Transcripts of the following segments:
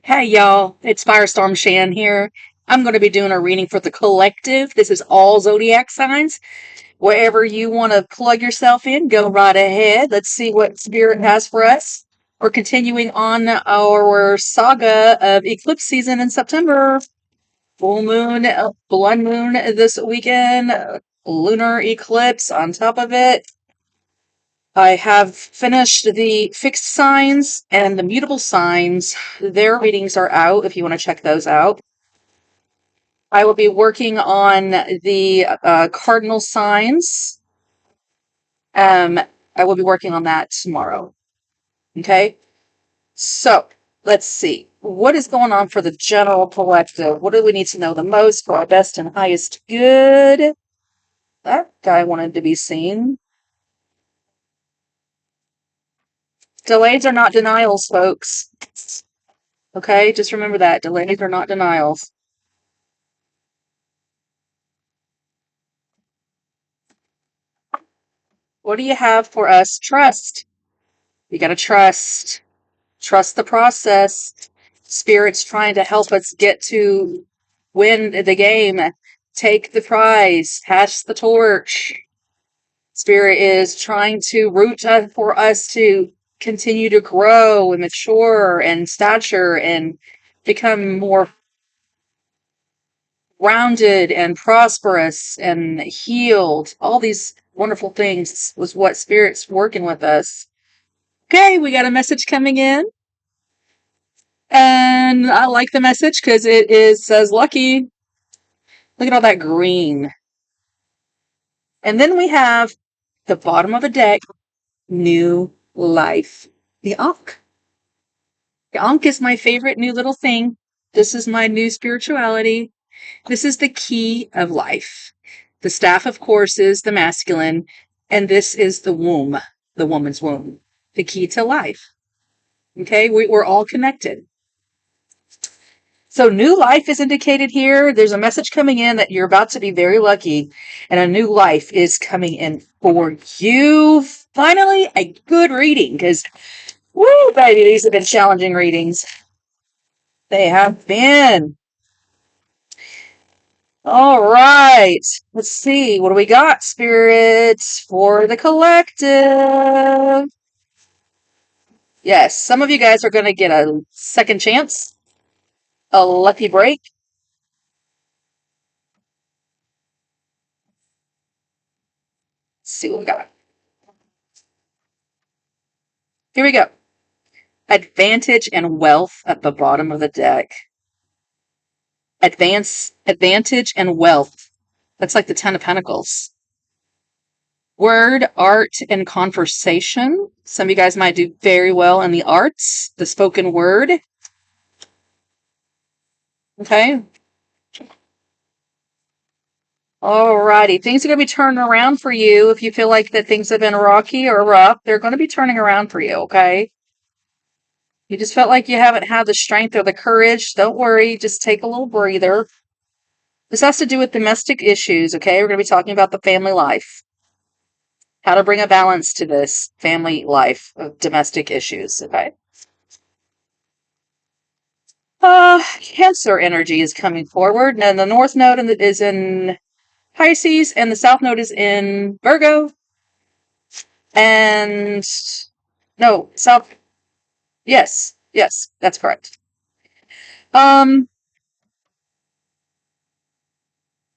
Hey y'all, it's Firestorm Shan here. I'm going to be doing a reading for the collective. This is all zodiac signs. Wherever you want to plug yourself in, go right ahead. Let's see what Spirit has for us. We're continuing on our saga of eclipse season in September. Full moon, blood moon this weekend, lunar eclipse on top of it. I have finished the fixed signs and the mutable signs. Their readings are out if you want to check those out. I will be working on the cardinal signs. I will be working on that tomorrow. Okay? So, let's see. What is going on for the general collective? What do we need to know the most for our best and highest good? That guy wanted to be seen. Delays are not denials, folks. Okay, just remember that. Delays are not denials. What do you have for us? Trust. You gotta trust. Trust the process. Spirit's trying to help us get to win the game, take the prize, pass the torch. Spirit is trying to root for us to continue to grow and mature and stature and become more rounded and prosperous and healed. All these wonderful things was what Spirit's working with us. Okay, we got a message coming in. And I like the message because says lucky. Look at all that green. And then we have the bottom of the deck, new life. The Ankh. The Ankh is my favorite new little thing. This is my new spirituality. This is the key of life. The staff, of course, is the masculine, and this is the womb, the woman's womb, the key to life. Okay, we're all connected. So new life is indicated here. There's a message coming in that you're about to be very lucky, and a new life is coming in for you. Finally, a good reading, because, woo, baby, these have been challenging readings. They have been. All right. Let's see. What do we got, spirits, for the collective? Yes, some of you guys are going to get a second chance, a lucky break. Let's see what we got. Here we go. Advantage and wealth at the bottom of the deck. Advantage and wealth. That's like the Ten of Pentacles. Word, art, and conversation. Some of you guys might do very well in the arts, the spoken word. Okay. Alrighty. Things are going to be turning around for you. If you feel like that things have been rocky or rough, they're going to be turning around for you, okay? You just felt like you haven't had the strength or the courage. Don't worry. Just take a little breather. This has to do with domestic issues, okay? We're going to be talking about the family life. How to bring a balance to this family life of domestic issues, okay? Cancer energy is coming forward. And the north node is in Pisces, and the south node is in Virgo. And no, south. Yes, that's correct.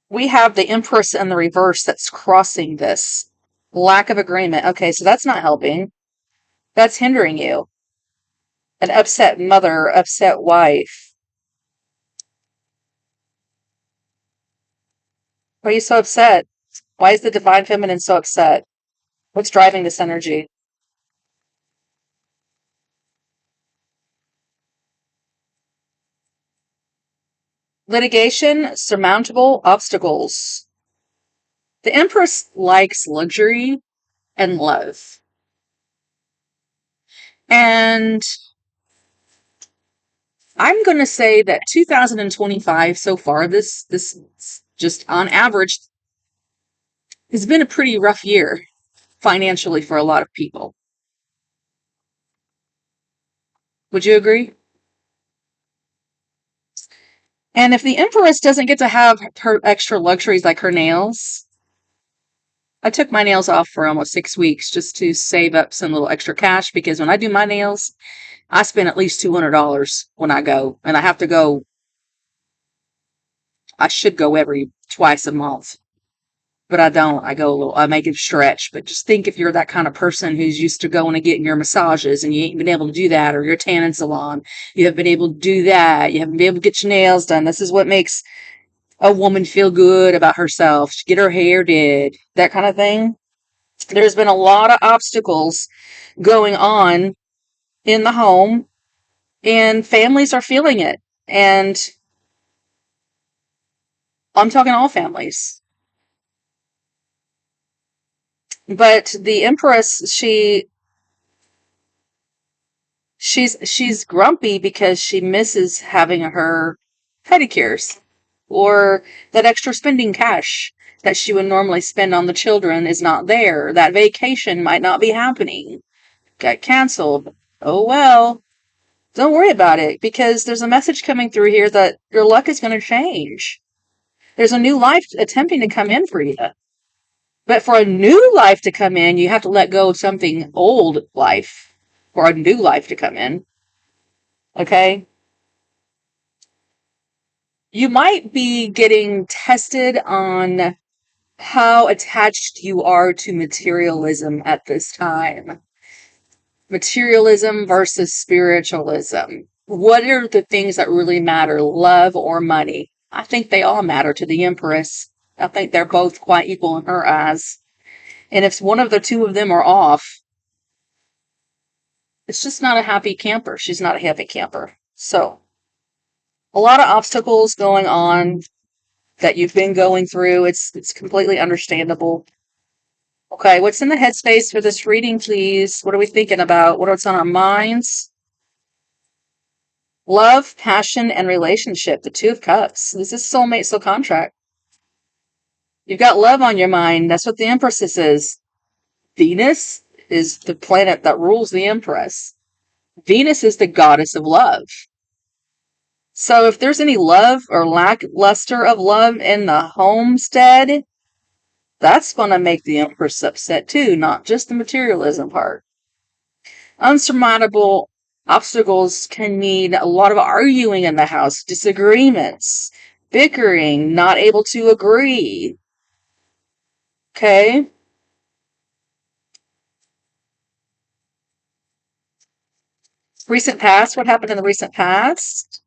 We have the Empress in the reverse that's crossing this. Lack of agreement. Okay, so that's not helping. That's hindering you. An upset mother, upset wife. Why are you so upset? Why is the Divine Feminine so upset? What's driving this energy? Litigation, surmountable obstacles. The Empress likes luxury and love. And I'm going to say that 2025 so far, this just on average, has been a pretty rough year financially for a lot of people. Would you agree? And if the Empress doesn't get to have her extra luxuries like her nails, I took my nails off for almost 6 weeks just to save up some little extra cash, because when I do my nails, I spend at least $200 when I go. And I have to go, I should go every twice a month. But I don't. I go a little, I make it stretch. But just think, if you're that kind of person who's used to going and getting your massages and you ain't been able to do that, or your tanning salon, you haven't been able to do that, you haven't been able to get your nails done. This is what makes a woman feel good about herself. She get her hair did, that kind of thing. There's been a lot of obstacles going on in the home, and families are feeling it. And I'm talking all families. But the Empress, she's grumpy because she misses having her pedicures, or that extra spending cash that she would normally spend on the children is not there. That vacation might not be happening. Got canceled. Oh well. Don't worry about it, because there's a message coming through here that your luck is going to change. There's a new life attempting to come in for you. But for a new life to come in, you have to let go of something old life for a new life to come in. Okay? You might be getting tested on how attached you are to materialism at this time. Materialism versus spiritualism. What are the things that really matter, love or money? I think they all matter to the Empress. I think they're both quite equal in her eyes. And if one of the two of them are off, it's just not a happy camper. She's not a happy camper. So, a lot of obstacles going on that you've been going through. It's completely understandable. Okay, what's in the headspace for this reading, please? What are we thinking about? What's on our minds? Love, passion, and relationship. The Two of Cups. This is soulmate, soul contract. You've got love on your mind. That's what the Empress is. Venus is the planet that rules the Empress. Venus is the goddess of love. So if there's any love or lackluster of love in the homestead, that's going to make the Empress upset too, not just the materialism part. Unsurmountable obstacles can mean a lot of arguing in the house, disagreements, bickering, not able to agree. Okay? Recent past, what happened in the recent past?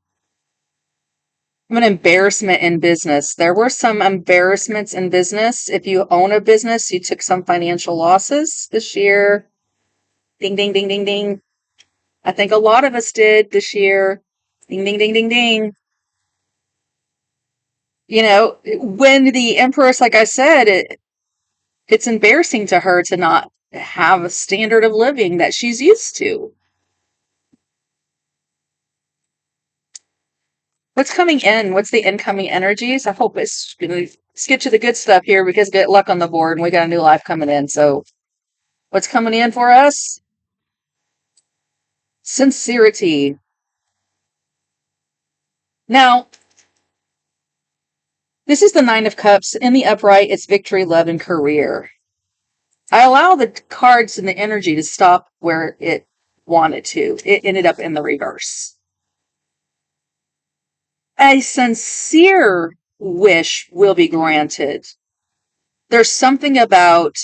An embarrassment in business. There were some embarrassments in business. If you own a business, you took some financial losses this year. Ding, ding, ding, ding, ding. I think a lot of us did this year. Ding, ding, ding, ding, ding. You know, when the Empress, like I said, it's embarrassing to her to not have a standard of living that she's used to. What's coming in? What's the incoming energies? I hope it's, let's get to the good stuff here, because get luck on the board and we got a new life coming in. So what's coming in for us? Sincerity. Now, this is the Nine of Cups. In the upright, it's victory, love, and career. I allow the cards and the energy to stop where it wanted to. It ended up in the reverse. A sincere wish will be granted. There's something about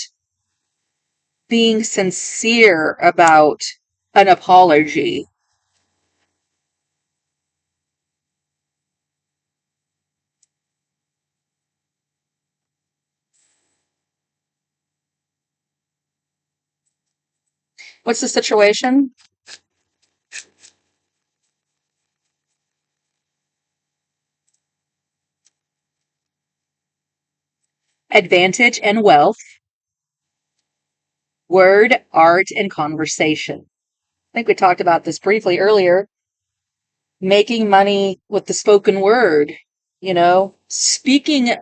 being sincere about an apology. What's the situation? Advantage and wealth. Word, art, and conversation. I think we talked about this briefly earlier. Making money with the spoken word, speaking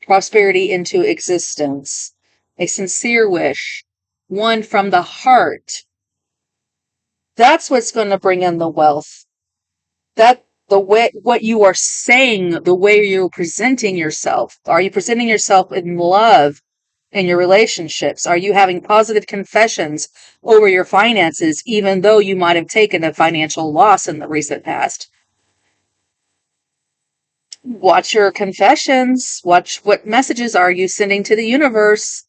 prosperity into existence, a sincere wish, one from the heart. That's what's going to bring in the wealth. the way, what you are saying, the way you're presenting yourself. Are you presenting yourself in love in your relationships? Are you having positive confessions over your finances, even though you might have taken a financial loss in the recent past? Watch your confessions. Watch what messages are you sending to the universe.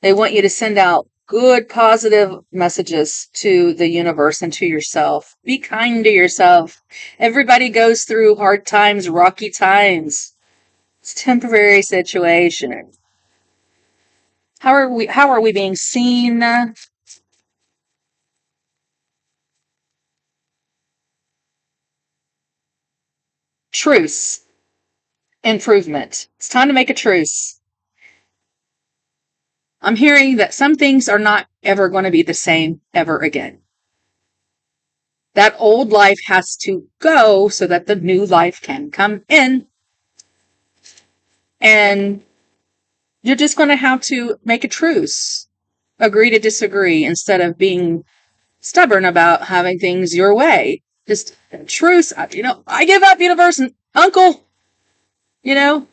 They want you to send out good, positive messages to the universe and to yourself. Be kind to yourself. Everybody goes through hard times, rocky times. It's a temporary situation. How are we being seen? Truce. Improvement. It's time to make a truce. I'm hearing that some things are not ever going to be the same ever again. That old life has to go so that the new life can come in. And you're just going to have to make a truce. Agree to disagree instead of being stubborn about having things your way. Just truce. I give up, universe and uncle. It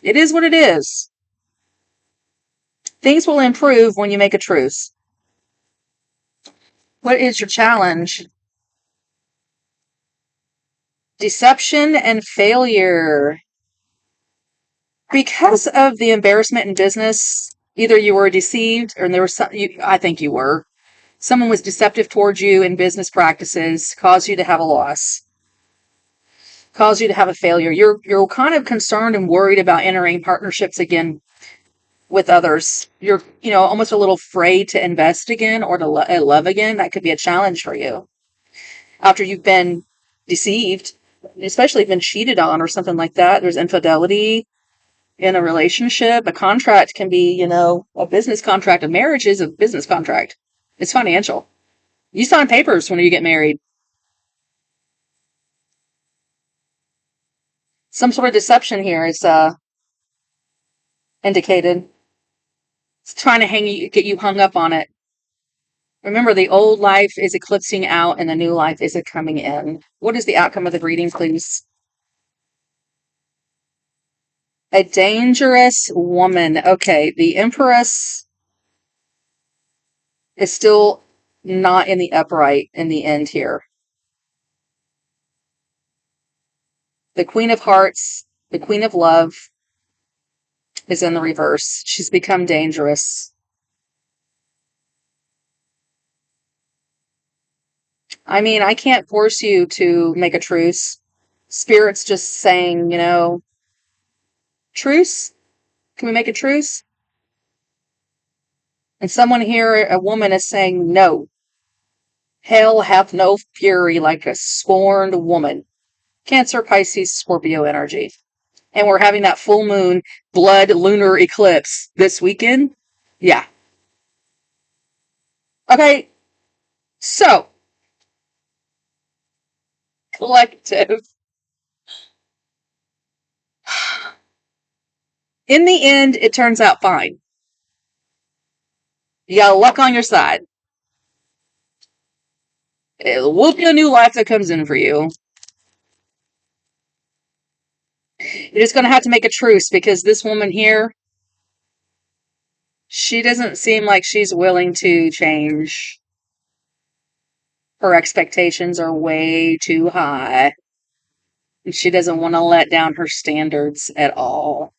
is what it is. Things will improve when you make a truce. What is your challenge? Deception and failure. Because of the embarrassment in business, either you were deceived or there was I think you were. Someone was deceptive towards you in business practices, caused you to have a loss, caused you to have a failure. You're kind of concerned and worried about entering partnerships again with others. You're, almost a little afraid to invest again or to love again. That could be a challenge for you after you've been deceived, especially been cheated on or something like that. There's infidelity in a relationship. A contract can be, a business contract. A marriage is a business contract. It's financial. You sign papers when you get married. Some sort of deception here is indicated. It's trying to get you hung up on it. Remember, the old life is eclipsing out and the new life is coming in. What is the outcome of the reading, please? A dangerous woman. Okay, the Empress is still not in the upright in the end here. The Queen of Hearts, the Queen of Love, is in the reverse. She's become dangerous. I mean, I can't force you to make a truce. Spirit's just saying, truce? Can we make a truce? And someone here, a woman, is saying, no. Hell hath no fury like a scorned woman. Cancer, Pisces, Scorpio energy. And we're having that full moon blood lunar eclipse this weekend. Yeah. Okay. So, collective. In the end, it turns out fine. You got luck on your side. It will be a new life that comes in for you. You're just going to have to make a truce because this woman here, she doesn't seem like she's willing to change. Her expectations are way too high. And she doesn't want to let down her standards at all.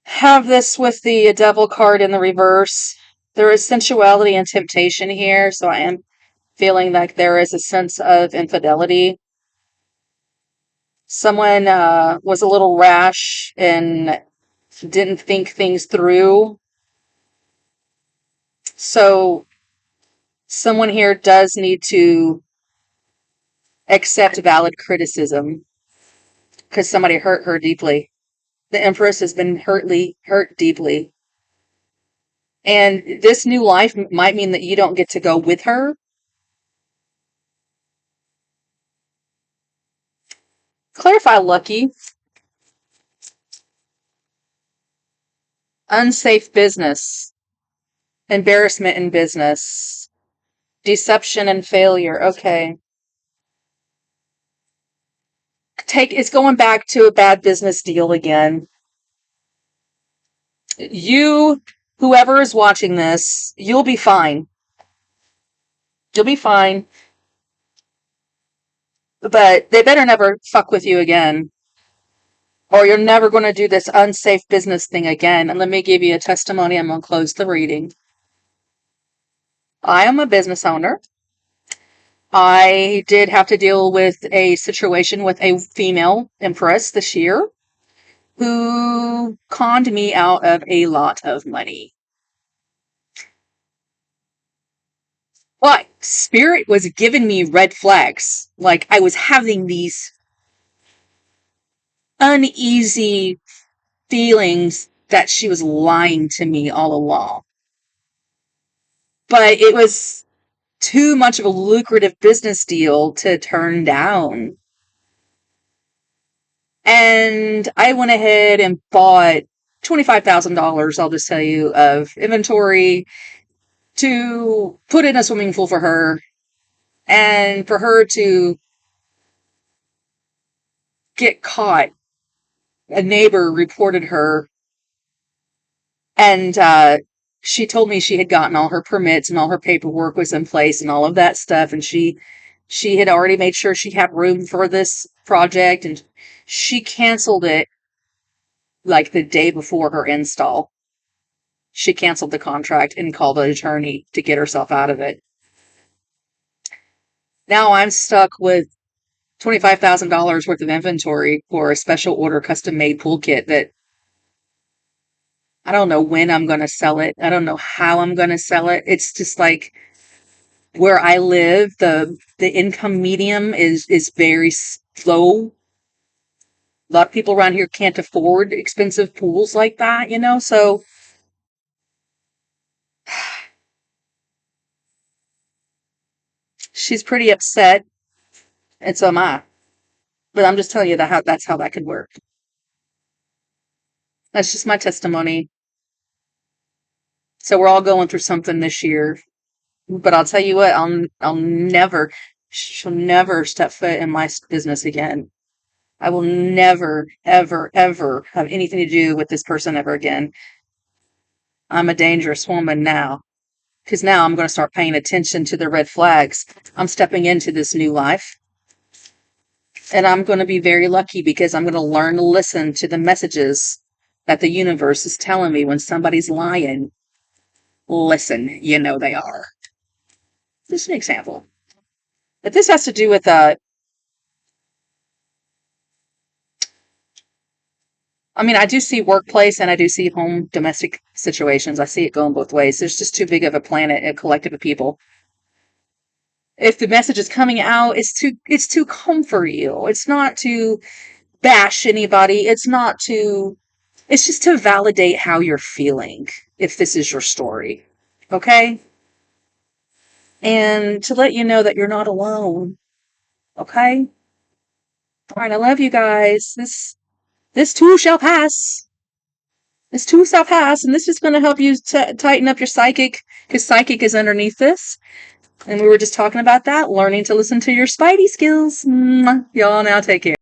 Have this with the devil card in the reverse. There is sensuality and temptation here, so I am feeling like there is a sense of infidelity. Someone was a little rash and didn't think things through. So someone here does need to accept valid criticism because somebody hurt her deeply. The Empress has been hurt deeply. And this new life might mean that you don't get to go with her. Clarify lucky. Unsafe business. Embarrassment in business. Deception and failure. Okay. It's going back to a bad business deal again. You, whoever is watching this, you'll be fine. You'll be fine. But they better never fuck with you again. Or you're never going to do this unsafe business thing again. And let me give you a testimony. I'm going to close the reading. I am a business owner. I did have to deal with a situation with a female Empress this year who conned me out of a lot of money. But Spirit was giving me red flags. Like I was having these uneasy feelings that she was lying to me all along. But it was too much of a lucrative business deal to turn down. And I went ahead and bought $25,000, I'll just tell you, of inventory to put in a swimming pool for her and for her to get caught. A neighbor reported her, and she told me she had gotten all her permits and all her paperwork was in place and all of that stuff, and she had already made sure she had room for this project, and she canceled it like the day before her install. She canceled the contract and called an attorney to get herself out of it. Now I'm stuck with $25,000 worth of inventory for a special order custom made pool kit that I don't know when I'm going to sell it. I don't know how I'm going to sell it. It's just like where I live, the income medium is very low. A lot of people around here can't afford expensive pools like that, you know? So she's pretty upset, and so am I. But I'm just telling you that's how that could work. That's just my testimony. So we're all going through something this year. But I'll tell you what, she'll never step foot in my business again. I will never, ever, ever have anything to do with this person ever again. I'm a dangerous woman now. Because now I'm going to start paying attention to the red flags. I'm stepping into this new life. And I'm going to be very lucky because I'm going to learn to listen to the messages that the universe is telling me when somebody's lying. Listen, you know they are. Just an example. But this has to do with I do see workplace and I do see home domestic situations. I see it going both ways. There's just too big of a planet, a collective of people. If the message is coming out, it's to comfort you. It's not to bash anybody. It's just to validate how you're feeling if this is your story. Okay? And to let you know that you're not alone. Okay? All right, I love you guys. This too shall pass. This too shall pass, and this is going to help you tighten up your psychic, because psychic is underneath this. And we were just talking about that, learning to listen to your spidey skills. Y'all now take care.